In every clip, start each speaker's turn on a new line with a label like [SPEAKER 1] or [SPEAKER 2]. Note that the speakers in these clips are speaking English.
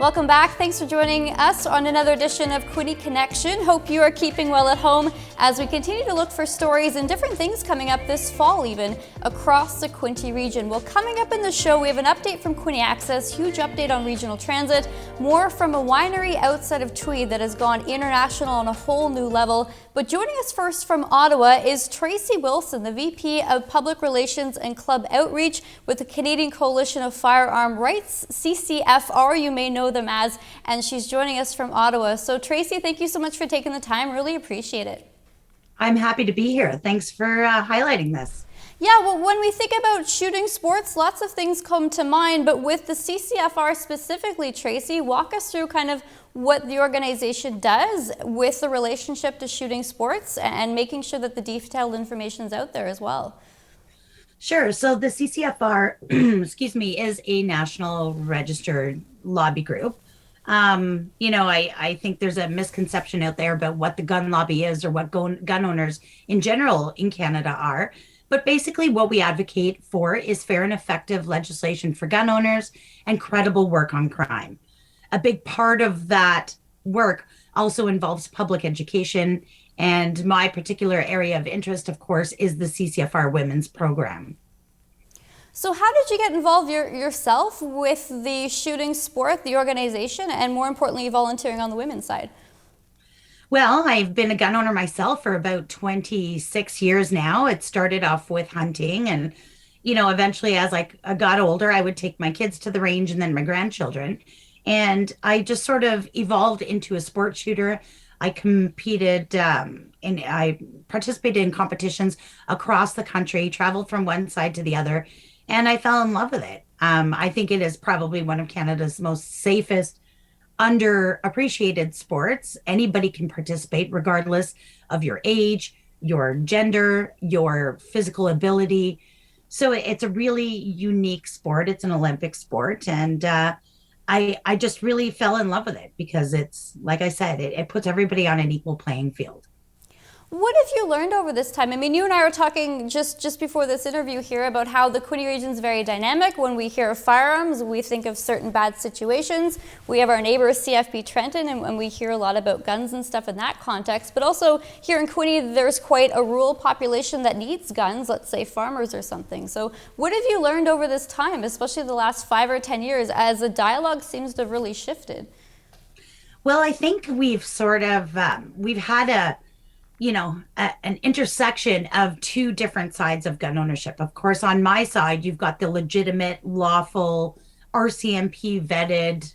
[SPEAKER 1] Welcome back. Thanks for joining us on another edition of Quinte Connection. Hope you are keeping well at home as we continue to look for stories and different things coming up this fall even across the Quinte region. Well, coming up in the show, we have an update from Quinte Access, huge update on regional transit, more from a winery outside of Tweed that has gone international on a whole new level. But joining us first from Ottawa is Tracey Wilson, the VP of Public Relations and Club Outreach with the Canadian Coalition of Firearm Rights, CCFR, you may know them as, and she's joining us from Ottawa. So Tracey, thank you so much for taking the time. Really appreciate it.
[SPEAKER 2] I'm happy to be here. Thanks for highlighting this.
[SPEAKER 1] Yeah, well, when we think about shooting sports, lots of things come to mind, but with the CCFR specifically, Tracey, walk us through kind of what the organization does with the relationship to shooting sports and making sure that the detailed information is out there as well.
[SPEAKER 2] Sure. So the CCFR, excuse me, is a national registered lobby group. I think there's a misconception out there about what the gun lobby is or what gun owners in general in Canada are. But basically what we advocate for is fair and effective legislation for gun owners and credible work on crime. A big part of that work also involves public education. And my particular area of interest, of course, is the CCFR Women's Program.
[SPEAKER 1] So how did you get involved yourself with the shooting sport, the organization, and more importantly, volunteering on the women's side?
[SPEAKER 2] Well, I've been a gun owner myself for about 26 years now. It started off with hunting and, eventually as I got older, I would take my kids to the range and then my grandchildren. And I just sort of evolved into a sport shooter. I competed and I participated in competitions across the country, traveled from one side to the other, and I fell in love with it. I think it is probably one of Canada's most safest, underappreciated sports. Anybody can participate regardless of your age, your gender, your physical ability. So it's a really unique sport. It's an Olympic sport. And I just really fell in love with it because it's, like I said, it puts everybody on an equal playing field.
[SPEAKER 1] What have you learned over this time? I mean, you and I were talking just before this interview here about how the Quinte region is very dynamic. When we hear of firearms, we think of certain bad situations. We have our neighbor CFB Trenton, and we hear a lot about guns and stuff in that context. But also here in Quinte, there's quite a rural population that needs guns, let's say farmers or something. So what have you learned over this time, especially the last 5 or 10 years, as the dialogue seems to have really shifted?
[SPEAKER 2] Well, I think we've sort of, we've had an intersection of two different sides of gun ownership. Of course, on my side, you've got the legitimate, lawful, RCMP vetted,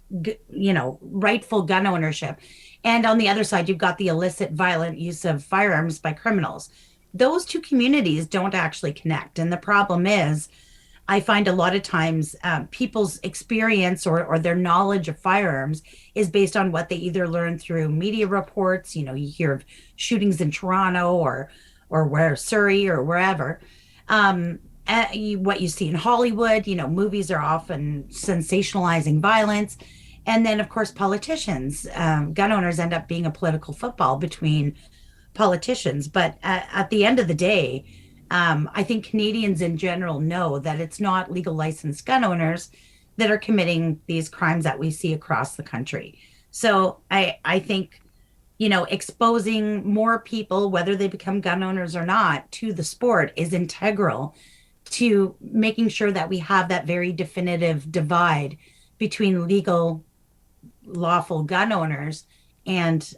[SPEAKER 2] rightful gun ownership. And on the other side, you've got the illicit, violent use of firearms by criminals. Those two communities don't actually connect. And the problem is, I find a lot of times people's experience or their knowledge of firearms is based on what they either learn through media reports. You hear of shootings in Toronto or where Surrey or wherever. What you see in Hollywood, movies are often sensationalizing violence. And then, of course, politicians, gun owners end up being a political football between politicians. But at the end of the day, I think Canadians in general know that it's not legal licensed gun owners that are committing these crimes that we see across the country. So I think, exposing more people, whether they become gun owners or not, to the sport is integral to making sure that we have that very definitive divide between legal, lawful gun owners and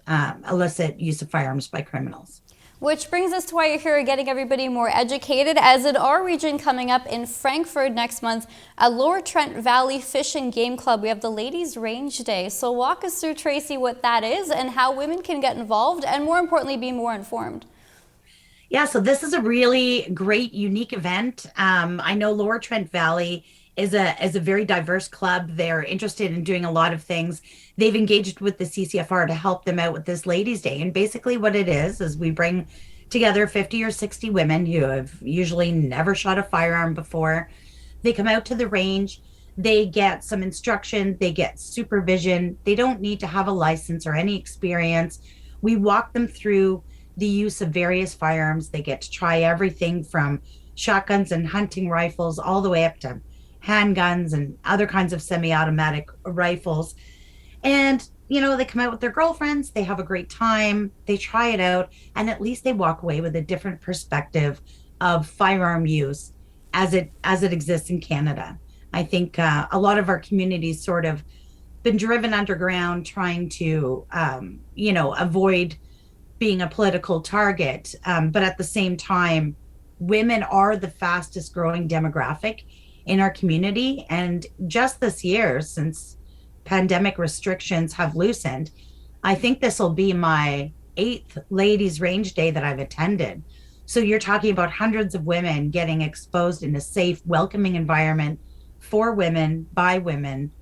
[SPEAKER 2] illicit use of firearms by criminals.
[SPEAKER 1] Which brings us to why you're here, getting everybody more educated, as in our region coming up in Frankfurt next month at Lower Trent Valley Fish and Game Club. We have the Ladies Range Day. So walk us through, Tracey, what that is and how women can get involved and, more importantly, be more informed.
[SPEAKER 2] Yeah, so this is a really great, unique event. I know Lower Trent Valley is a very diverse club. They're interested in doing a lot of things. They've engaged with the CCFR to help them out with this Ladies' Day. And basically what it is we bring together 50 or 60 women who have usually never shot a firearm before. They come out to the range. They get some instruction. They get supervision. They don't need to have a license or any experience. We walk them through the use of various firearms. They get to try everything from shotguns and hunting rifles all the way up to handguns and other kinds of semi-automatic rifles. And, they come out with their girlfriends, they have a great time, they try it out, and at least they walk away with a different perspective of firearm use as it exists in Canada. I think a lot of our communities sort of been driven underground trying to, avoid being a political target. But at the same time, women are the fastest growing demographic in our community. And just this year, since pandemic restrictions have loosened, I think this will be my eighth ladies' range day that I've attended. So you're talking about hundreds of women getting exposed in a safe, welcoming environment for women, by women,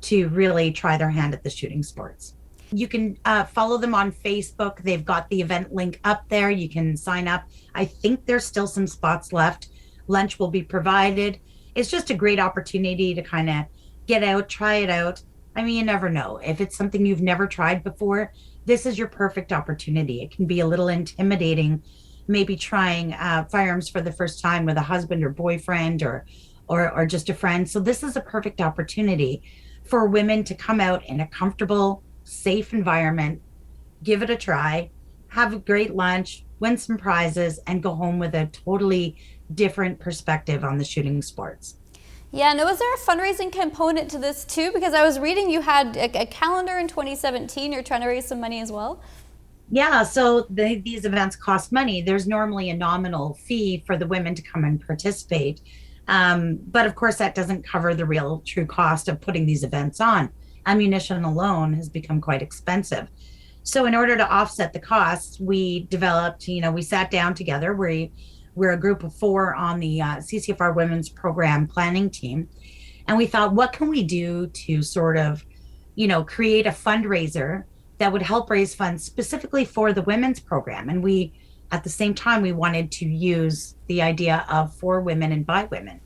[SPEAKER 2] to really try their hand at the shooting sports. You can follow them on Facebook. They've got the event link up there. You can sign up. I think there's still some spots left. Lunch will be provided. It's just a great opportunity to kind of get out, try it out. I mean, you never know. If it's something you've never tried before, this is your perfect opportunity. It can be a little intimidating, maybe trying firearms for the first time with a husband or boyfriend or just a friend. So this is a perfect opportunity for women to come out in a comfortable, safe environment, give it a try, have a great lunch, win some prizes, and go home with a totally different perspective on the shooting sports.
[SPEAKER 1] Yeah, and was there a fundraising component to this too? Because I was reading you had a calendar in 2017. You're trying to raise some money as well.
[SPEAKER 2] Yeah, so these events cost money. There's normally a nominal fee for the women to come and participate. But of course, that doesn't cover the real true cost of putting these events on. Ammunition alone has become quite expensive. So in order to offset the costs, we developed, we sat down together. We're a group of 4 on the CCFR Women's Program Planning Team. And we thought, what can we do to sort of, create a fundraiser that would help raise funds specifically for the women's program? And at the same time, we wanted to use the idea of for women and by women.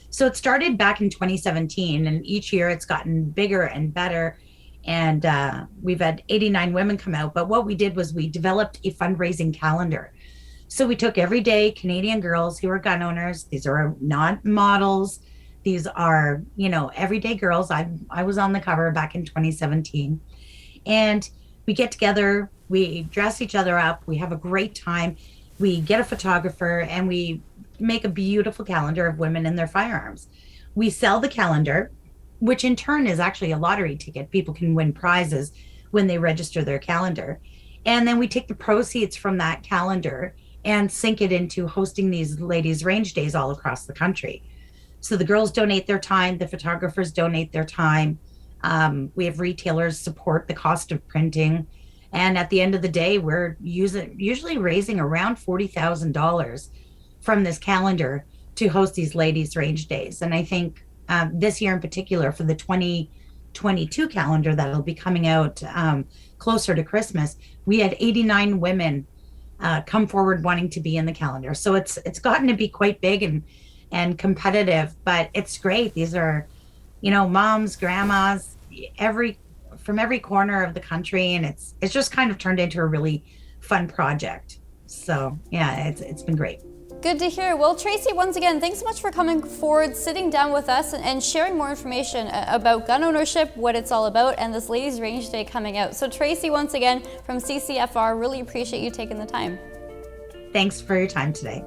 [SPEAKER 2] So it started back in 2017, and each year it's gotten bigger and better. And we've had 89 women come out. But what we did was we developed a fundraising calendar. So we took everyday Canadian girls who are gun owners. These are not models. These are, everyday girls. I was on the cover back in 2017. And we get together, we dress each other up, we have a great time, we get a photographer, and we make a beautiful calendar of women and their firearms. We sell the calendar, which in turn is actually a lottery ticket. People can win prizes when they register their calendar. And then we take the proceeds from that calendar and sink it into hosting these ladies' range days all across the country. So the girls donate their time, the photographers donate their time. We have retailers support the cost of printing. And at the end of the day, we're usually raising around $40,000 from this calendar to host these ladies' range days. And I think this year in particular, for the 2022 calendar that'll be coming out closer to Christmas, we had 89 women come forward wanting to be in the calendar. So it's gotten to be quite big and competitive, but it's great. These are, moms, grandmas, from every corner of the country, and it's just kind of turned into a really fun project. So yeah, it's been great.
[SPEAKER 1] Good to hear. Well, Tracey, once again, thanks so much for coming forward, sitting down with us, and sharing more information about gun ownership, what it's all about, and this Ladies Range Day coming out. So Tracey, once again, from CCFR, really appreciate you taking the time.
[SPEAKER 2] Thanks for your time today.